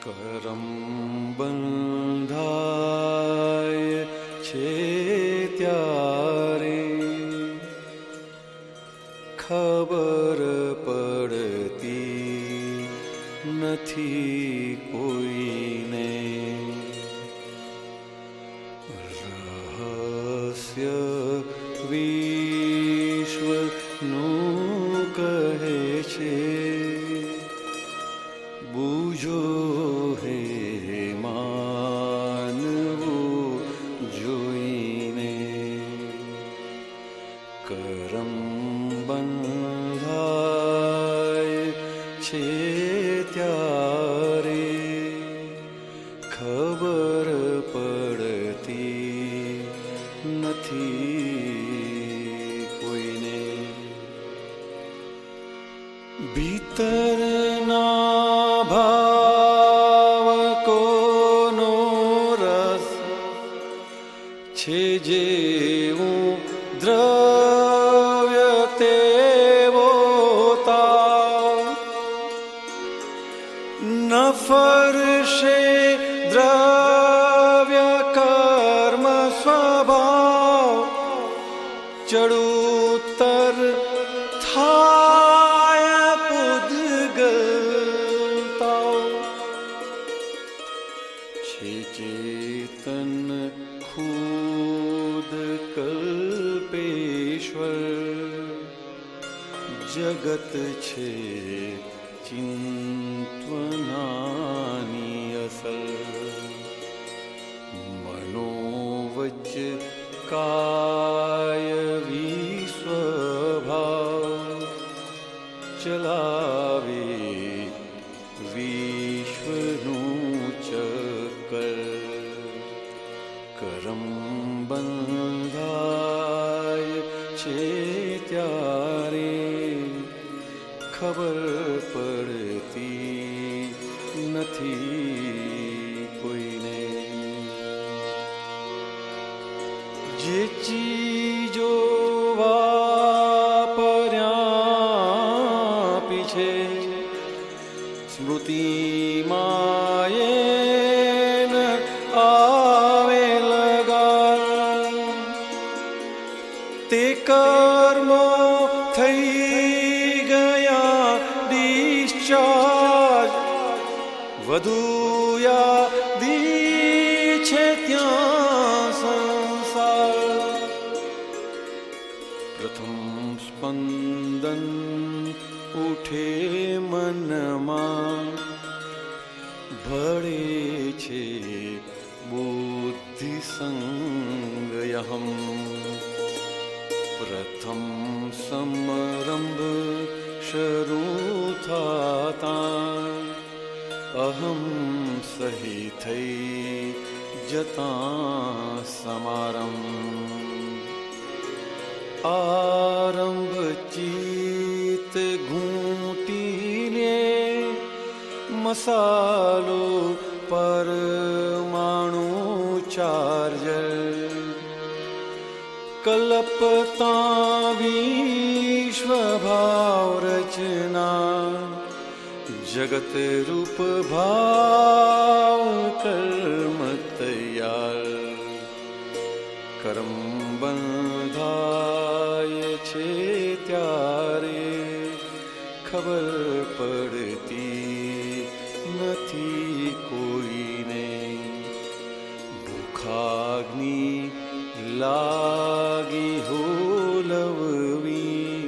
કરમ બંધાય છે ત્યારે ખબર પડતી નથી કોઈને. રહસ્ય વિશ્વનું કહે છે બુજો હે માનવું જોઈને. કરમ બંધાય છે ત્યારે ખબર પડતી નથી કોઈને. ભીતરના ભાવ કોનો રસ છે જેવું દ્રવ્ય તેવો તાવ. ન ફરશે દ્રવ્ય કર્મ સ્વભાવ ચડુતર થાય પૂદગલતાવ. છે ચેતન ખુદ કલ્પેશ્વર જગત છે ચિંતવનાની અસર. મનોવચ કાય વિસ્વભાવ ચલાવે વિશ્વનું ચક્કર. કરમ બંધાય છે ત્યારે ખબર પડતી નથી કોઈને. જે ચીજો વાપર્યા પીછે સ્મૃતિમાં એને આવે લગા. તે કર્મો થઈ ગયા ડિસ્ચાર્જ વધુ યાદી છે ત્યાં સંસાર. પ્રથમ સ્પંદન ઉઠે મનમાં ભળે છે બુદ્ધિ સંગયહમ. પ્રથમ સમરંભ શરૂ થતાં અહમ સહી થઈ જતાં સમારંભ. આરંભ ચિત્ત ઘૂંટી લે મસાલો પરમાણુ ચાર્જર. કલ્પતા વિશ્વભાવ રચના જગત રૂપ ભાવ કર્મ તૈયાર. કરમ બંધાય છે ત્યારે ખબર પડતી નથી કોઈને. ભૂખાગ્નિ લાગી હોલવવી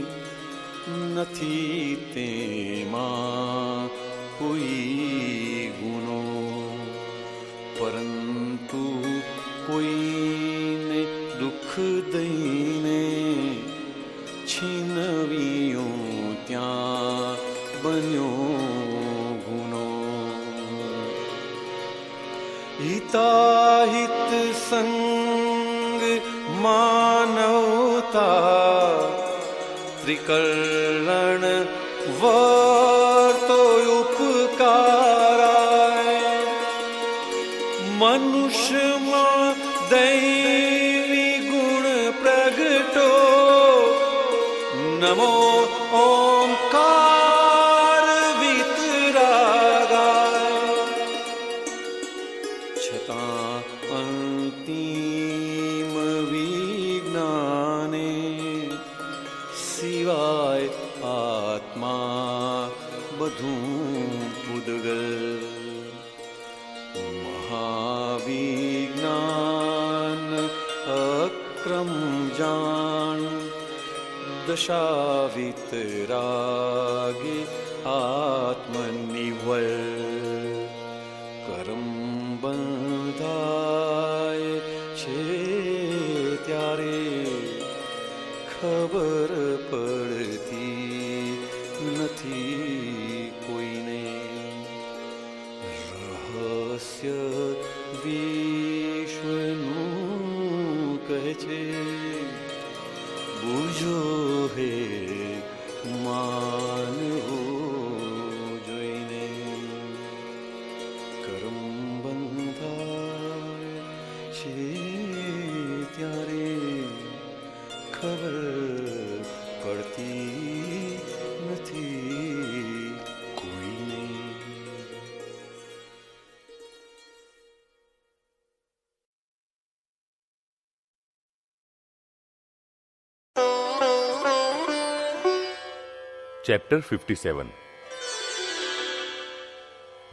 નથી તેમાં કોઈ ગુનો. પરંતુ કોઈને દુઃખ દઈને છીનવ્યું ત્યાં બન્યો ગુનો. હિતાહિત સંગ માનવતા ત્રિકરણ વર્તો ઉપકારાય. મનુષ્યમાં દૈવી ગુણ પ્રગટો નમો ઓમકાર વિતરાગાય. वशा वितरागे आत्मनिर्भर करम બંધાય છે ત્યારે ખબર પડતી નથી કોઈને રહસ્ય વિશ્વનું કહે છે બુજો હે માનવો જોઈને કરમ બંધાય છે ત્યારે ખબર પડતી નથી કોઈને. चैप्टर 57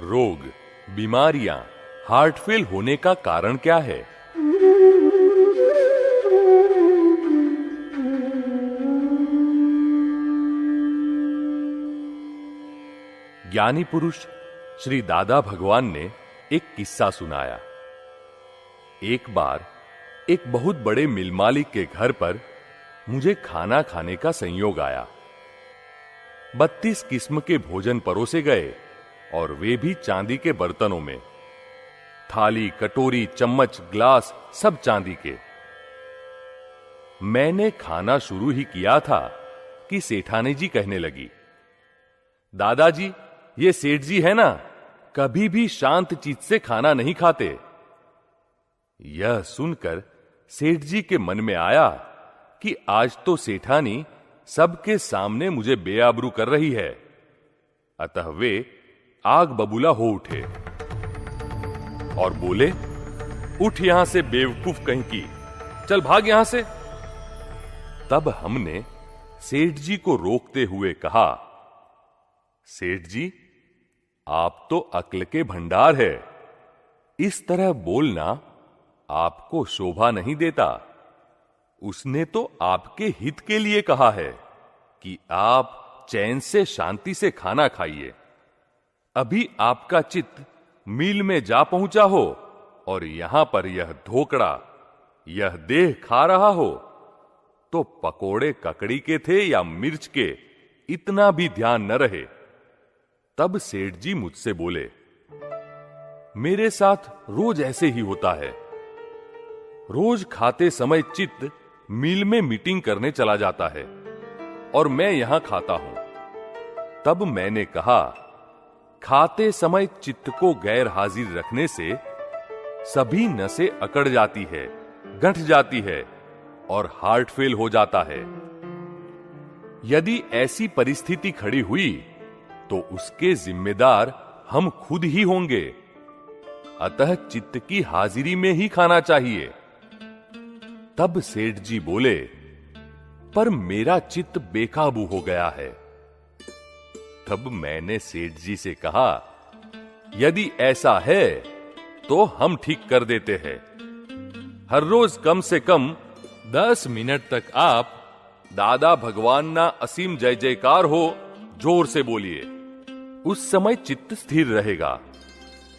रोग, बीमारियां, हार्ट फेल होने का कारण क्या है? ज्ञानी पुरुष श्री दादा भगवान ने एक किस्सा सुनाया. एक बार एक बहुत बड़े मिल मालिक के घर पर मुझे खाना खाने का संयोग आया. 32 किस्म के भोजन परोसे गए और वे भी चांदी के बर्तनों में. थाली, कटोरी, चम्मच, ग्लास सब चांदी के. मैंने खाना शुरू ही किया था कि सेठानी जी कहने लगी, दादाजी, ये सेठ जी है ना, कभी भी शांत चित्त से खाना नहीं खाते. यह सुनकर सेठ जी के मन में आया कि आज तो सेठानी सबके सामने मुझे बेआबरू कर रही है. अतः वे आग बबूला हो उठे और बोले, उठ यहां से बेवकूफ कहीं की, चल भाग यहां से. तब हमने सेठ जी को रोकते हुए कहा, सेठ जी, आप तो अक्ल के भंडार है, इस तरह बोलना आपको शोभा नहीं देता. उसने तो आपके हित के लिए कहा है कि आप चैन से शांति से खाना खाइए. अभी आपका चित्त मील में जा पहुंचा हो और यहां पर यह धोकड़ा, यह देह खा रहा हो, तो पकोड़े ककड़ी के थे या मिर्च के, इतना भी ध्यान न रहे. तब सेठ जी मुझसे बोले, मेरे साथ रोज ऐसे ही होता है. रोज खाते समय चित्त मील में मीटिंग करने चला जाता है और मैं यहां खाता हूं. तब मैंने कहा, खाते समय चित्त को गैर हाजिर रखने से सभी नसें अकड़ जाती है, गंठ जाती है और हार्ट फेल हो जाता है. यदि ऐसी परिस्थिति खड़ी हुई तो उसके जिम्मेदार हम खुद ही होंगे. अतः चित्त की हाजिरी में ही खाना चाहिए. तब सेठ जी बोले, पर मेरा चित्त बेकाबू हो गया है. तब मैंने सेठ जी से कहा, यदि ऐसा है तो हम ठीक कर देते हैं. हर रोज कम से कम 10 मिनट तक आप दादा भगवान ना असीम जय जयकार हो जोर से बोलिए. उस समय चित्त स्थिर रहेगा.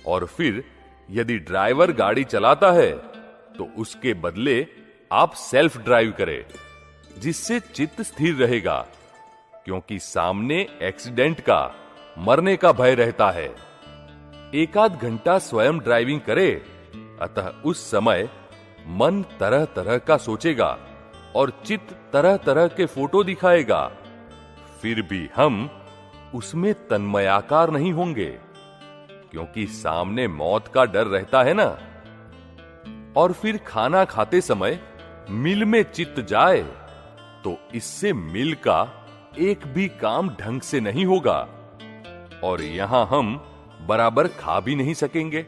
और फिर यदि ड्राइवर गाड़ी चलाता है तो उसके बदले आप सेल्फ ड्राइव करें, जिससे चित्त स्थिर रहेगा, क्योंकि सामने एक्सीडेंट का, मरने का भय रहता है. 1 आध घंटा स्वयं ड्राइविंग करे, अतः उस समय मन तरह तरह का सोचेगा और चित्त तरह तरह के फोटो दिखाएगा. फिर भी हम उसमें तन्मयाकार नहीं होंगे, क्योंकि सामने मौत का डर रहता है ना. और फिर खाना खाते समय मिल में चित्त जाए तो इससे मिल का एक भी काम ढंग से नहीं होगा और यहां हम बराबर खा भी नहीं सकेंगे.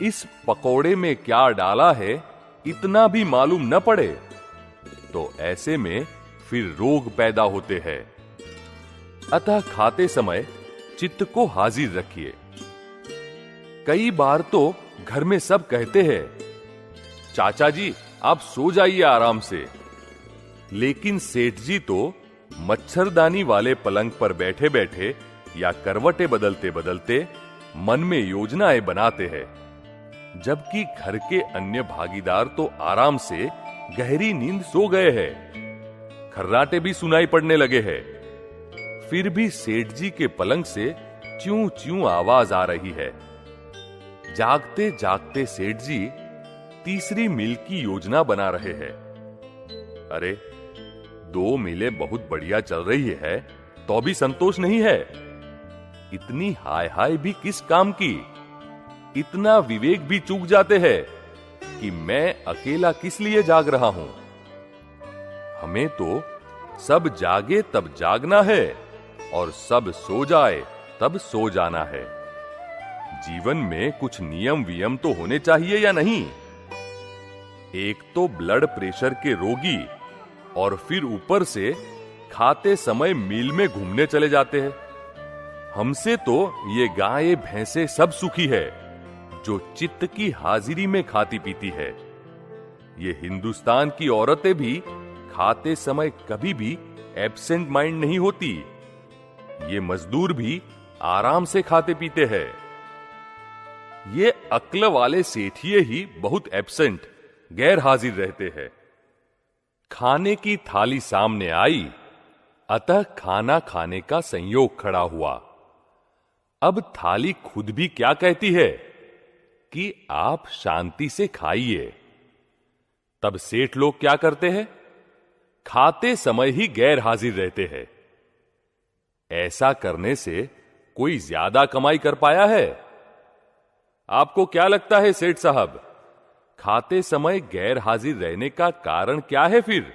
इस पकोड़े में क्या डाला है इतना भी मालूम न पड़े तो ऐसे में फिर रोग पैदा होते हैं. अतः खाते समय चित्त को हाजिर रखिए. कई बार तो घर में सब कहते हैं, चाचा जी आप सो जाइए आराम से. लेकिन सेठ जी तो मच्छरदानी वाले पलंग पर बैठे बैठे या करवटें बदलते बदलते मन में योजनाएं बनाते हैं, जबकि घर के अन्य भागीदार तो आराम से गहरी नींद सो गए हैं। खर्राटे भी सुनाई पड़ने लगे हैं। फिर भी सेठ जी के पलंग से च्यूं च्यूं आवाज आ रही है। जागते जागते सेठ जी तीसरी मील की योजना बना रहे हैं। अरे, 2 मीलें बहुत बढ़िया चल रही है तो भी संतोष नहीं है। इतनी हाय हाय भी किस काम की? इतना विवेक भी चूक जाते हैं कि मैं अकेला किस लिए जाग रहा हूं। हमें तो सब जागे तब जागना है और सब सो जाए तब सो जाना है। जीवन में कुछ नियम वियम तो होने चाहिए या नहीं? एक तो ब्लड प्रेशर के रोगी और फिर ऊपर से खाते समय मील में घूमने चले जाते हैं। हमसे तो ये गाय भैंसे सब सुखी है जो चित्त की हाजिरी में खाती पीती है। ये हिंदुस्तान की औरतें भी खाते समय कभी भी एब्सेंट माइंड नहीं होती। ये मजदूर भी आराम से खाते पीते हैं। ये अक्ल वाले सेठिए ही बहुत एब्सेंट, गैर हाजिर रहते हैं। खाने की थाली सामने आई, अतः खाना खाने का संयोग खड़ा हुआ। अब थाली खुद भी क्या कहती है कि आप शांति से खाइए। तब सेठ लोग क्या करते हैं? खाते समय ही गैर हाजिर रहते हैं। ऐसा करने से कोई ज्यादा कमाई कर पाया है? आपको क्या लगता है सेठ साहब, खाते समय गैर हाजिर रहने का कारण क्या है फिर?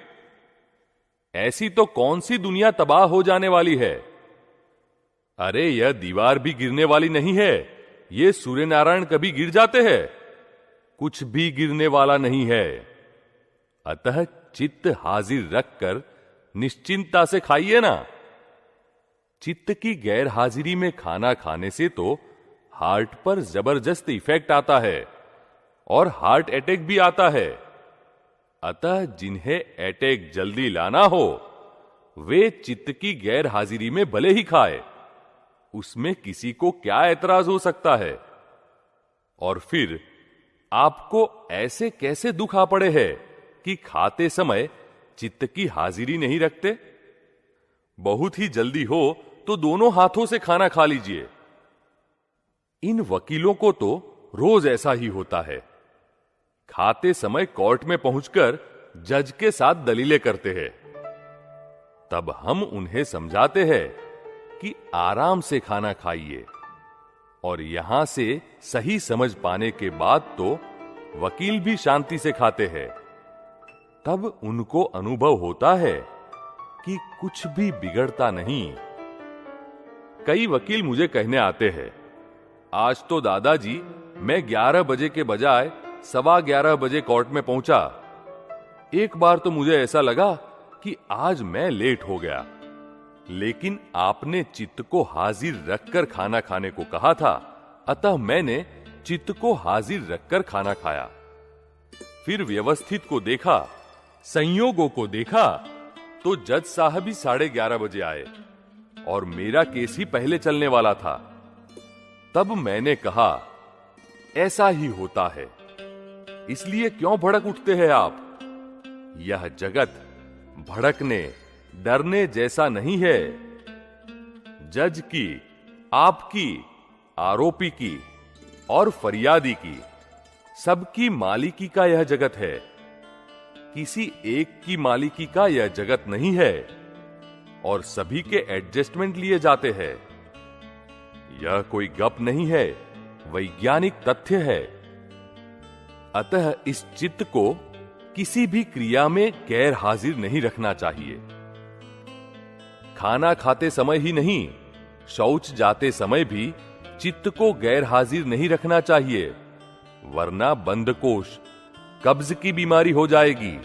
ऐसी तो कौन सी दुनिया तबाह हो जाने वाली है? अरे, यह दीवार भी गिरने वाली नहीं है। ये सूर्य नारायण कभी गिर जाते हैं? कुछ भी गिरने वाला नहीं है। अतः चित्त हाजिर रखकर निश्चिंता से खाइए ना। चित्त की गैर हाजिरी में खाना खाने से तो हार्ट पर जबरदस्त इफेक्ट आता है और हार्ट अटैक भी आता है। अतः जिन्हें अटैक जल्दी लाना हो वे चित्त की गैर हाजिरी में भले ही खाए, उसमें किसी को क्या ऐतराज हो सकता है। और फिर आपको ऐसे कैसे दुख आ पड़े हैं कि खाते समय चित्त की हाजिरी नहीं रखते? बहुत ही जल्दी हो तो दोनों हाथों से खाना खा लीजिए। इन वकीलों को तो रोज ऐसा ही होता है। खाते समय कोर्ट में पहुंचकर जज के साथ दलीलें करते हैं। तब हम उन्हें समझाते हैं कि आराम से खाना खाइए, और यहां से सही समझ पाने के बाद तो वकील भी शांति से खाते हैं। तब उनको अनुभव होता है कि कुछ भी बिगड़ता नहीं। कई वकील मुझे कहने आते हैं, आज तो दादाजी मैं 11 बजे के बजाय 11:15 बजे कोर्ट में पहुंचा। एक बार तो मुझे ऐसा लगा कि आज मैं लेट हो गया, लेकिन आपने चित्त को हाजिर रखकर खाना खाने को कहा था, अतः मैंने चित्त को हाजिर रखकर खाना खाया। फिर व्यवस्थित को देखा, संयोगों को देखा, तो जज साहब ही 11:30 बजे आए और मेरा केस ही पहले चलने वाला था। तब मैंने कहा, ऐसा ही होता है, इसलिए क्यों भड़क उठते हैं आप? यह जगत भड़कने डरने जैसा नहीं है। जज की, आपकी, आरोपी की और फरियादी की, सबकी मालिकी का यह जगत है। किसी एक की मालिकी का यह जगत नहीं है और सभी के एडजस्टमेंट लिए जाते हैं। यह कोई गप नहीं है, वैज्ञानिक तथ्य है। अतः इस चित्त को किसी भी क्रिया में गैर हाजिर नहीं रखना चाहिए। खाना खाते समय ही नहीं, शौच जाते समय भी चित्त को गैर हाजिर नहीं रखना चाहिए, वरना बंधकोष, कब्ज की बीमारी हो जाएगी।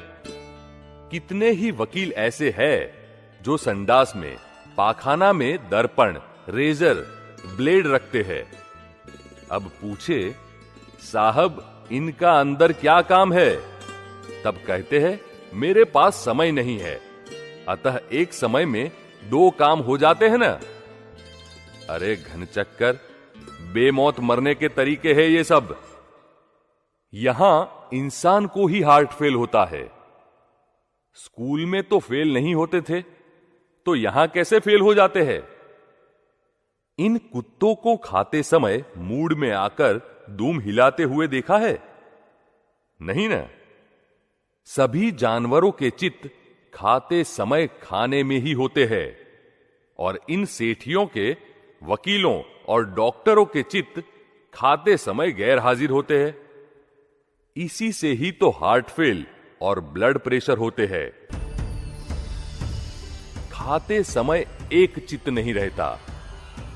कितने ही वकील ऐसे हैं जो संडास में, पाखाना में दर्पण, रेजर, ब्लेड रखते हैं। अब पूछे, साहब इनका अंदर क्या काम है? तब कहते हैं, मेरे पास समय नहीं है, अतः एक समय में 2 काम हो जाते हैं ना। अरे घनचक्कर, बेमौत मरने के तरीके हैं ये सब। यहां इंसान को ही हार्ट फेल होता है। स्कूल में तो फेल नहीं होते थे, तो यहां कैसे फेल हो जाते हैं? इन कुत्तों को खाते समय मूड में आकर दुम हिलाते हुए देखा है? नहीं ना। सभी जानवरों के चित्त खाते समय खाने में ही होते हैं, और इन सेठियों के, वकीलों और डॉक्टरों के चित्त खाते समय गैर हाजिर होते हैं। इसी से ही तो हार्ट फेल और ब्लड प्रेशर होते हैं। खाते समय एक चित्त नहीं रहता,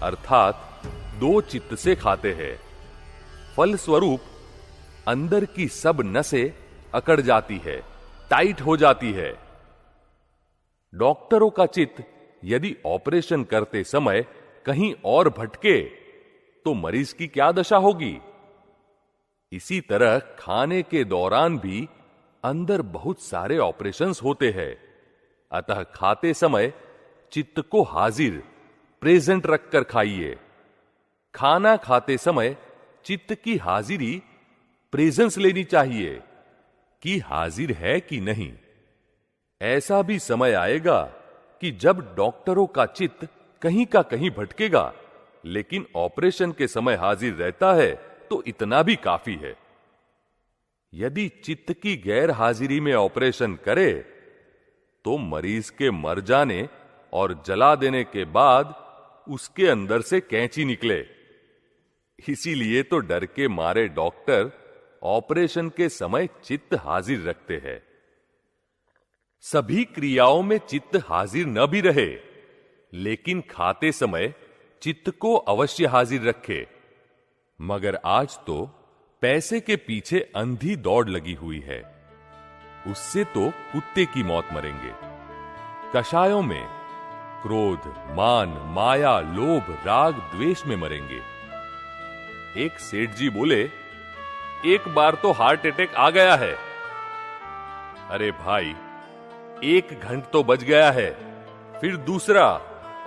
अर्थात 2 चित्त से खाते हैं। फलस्वरूप अंदर की सब नसें अकड़ जाती है, टाइट हो जाती है। डॉक्टरों का चित्त यदि ऑपरेशन करते समय कहीं और भटके तो मरीज की क्या दशा होगी? इसी तरह खाने के दौरान भी अंदर बहुत सारे ऑपरेशंस होते हैं, अतः खाते समय चित्त को हाजिर, प्रेजेंट रखकर खाइए। खाना खाते समय चित्त की हाजिरी, प्रेजेंस लेनी चाहिए कि हाजिर है कि नहीं। ऐसा भी समय आएगा कि जब डॉक्टरों का चित्त कहीं का कहीं भटकेगा, लेकिन ऑपरेशन के समय हाजिर रहता है, तो इतना भी काफी है। यदि चित्त की गैर हाजिरी में ऑपरेशन करे तो मरीज के मर जाने और जला देने के बाद उसके अंदर से कैंची निकले। इसीलिए तो डर के मारे डॉक्टर ऑपरेशन के समय चित्त हाजिर रखते हैं। सभी क्रियाओं में चित्त हाजिर न भी रहे, लेकिन खाते समय चित्त को अवश्य हाजिर रखे। मगर आज तो पैसे के पीछे अंधी दौड़ लगी हुई है, उससे तो कुत्ते की मौत मरेंगे। कषायों में क्रोध, मान, माया, लोभ, राग, द्वेष में मरेंगे। एक सेठ जी बोले, एक बार तो हार्ट अटैक आ गया है। अरे भाई, 1 घंट तो बज गया है, फिर दूसरा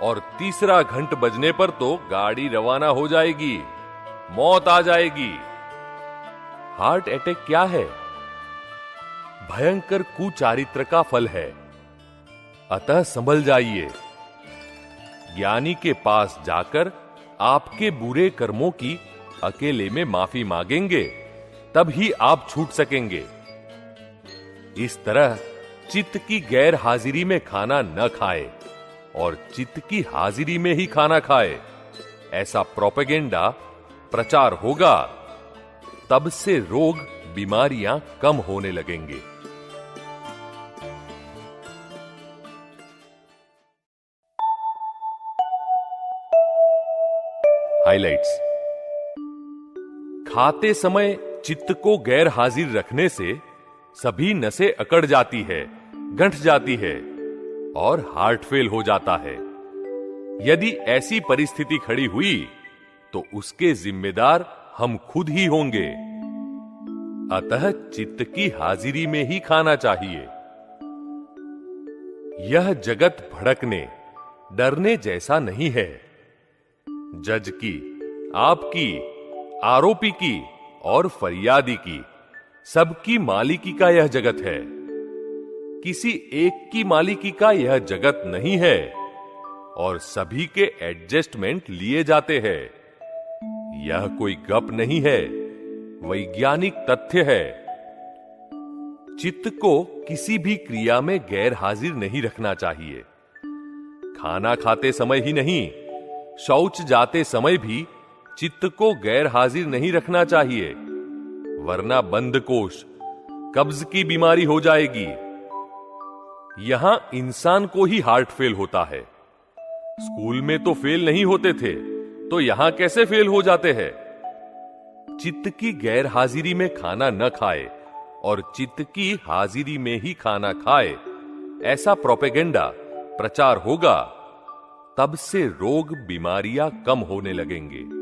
और तीसरा घंट बजने पर तो गाड़ी रवाना हो जाएगी, मौत आ जाएगी। हार्ट अटैक क्या है? भयंकर कुचारित्र का फल है, अतः संभल जाइए। ज्ञानी के पास जाकर आपके बुरे कर्मों की अकेले में माफी मांगेंगे, तब ही आप छूट सकेंगे। इस तरह चित्त की गैर हाजिरी में खाना न खाए और चित्त की हाजिरी में ही खाना खाए, ऐसा प्रोपेगेंडा प्रचार होगा, तब से रोग, बीमारियां कम होने लगेंगे। हाइलाइट्स। खाते समय चित्त को गैर हाजिर रखने से सभी नसें अकड़ जाती है, गंठ जाती है और हार्ट फेल हो जाता है। यदि ऐसी परिस्थिति खड़ी हुई तो उसके जिम्मेदार हम खुद ही होंगे। अतः चित्त की हाजिरी में ही खाना चाहिए। यह जगत भड़कने, डरने जैसा नहीं है। जज की, आपकी, आरोपी की और फरियादी की, सबकी मालिकी का यह जगत है। किसी एक की मालिकी का यह जगत नहीं है और सभी के एडजस्टमेंट लिए जाते हैं। यह कोई गप नहीं है, वैज्ञानिक तथ्य है। चित्त को किसी भी क्रिया में गैर हाजिर नहीं रखना चाहिए। खाना खाते समय ही नहीं, शौच जाते समय भी चित्त को गैर हाजिर नहीं रखना चाहिए, वरना बंधकोष, कब्ज की बीमारी हो जाएगी। यहां इंसान को ही हार्ट फेल होता है। स्कूल में तो फेल नहीं होते थे, तो यहां कैसे फेल हो जाते हैं? चित्त की गैर हाजिरी में खाना न खाए और चित्त की हाजिरी में ही खाना खाए, ऐसा प्रोपेगेंडा प्रचार होगा, तब से रोग, बीमारियां कम होने लगेंगे।